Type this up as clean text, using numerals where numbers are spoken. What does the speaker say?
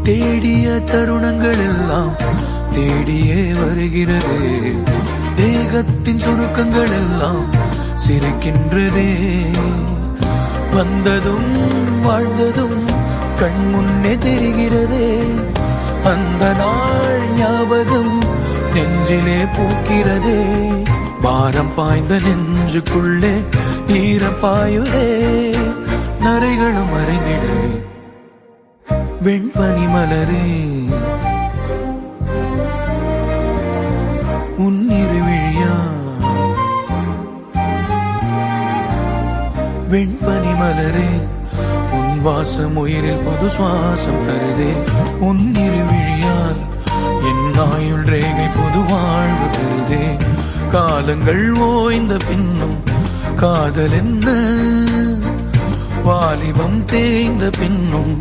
தேடிய தருணங்கள் எல்லாம் தேடியே வருகிறது. தேகத்தின் சுருக்கங்கள் எல்லாம் சிரிக்கின்றதே. வந்ததும் வாழ்ந்ததும் கண் முன்னே தெரிகிறதே. அந்த நாள் ஞாபகம் நெஞ்சிலே பூக்கிறதே. பாரம் பாய்ந்த நெஞ்சுக்குள்ளே ஈரம் பாயுதே. நரைகளும் மறைந்திடவே வெண்பனி மலரே உன்னிரு விழியா. வெண்பனி மலரே உன் வாசம் உயிரில் புது சுவாசம் தருதே. உன்னிரு விழியால் என் ஆயுள் ரேகை புது வாழ்வு தருதே. காலங்கள் ஓய்ந்த பின்னும் காதல் என்ன, வாலிபம் தேய்ந்த பின்னும்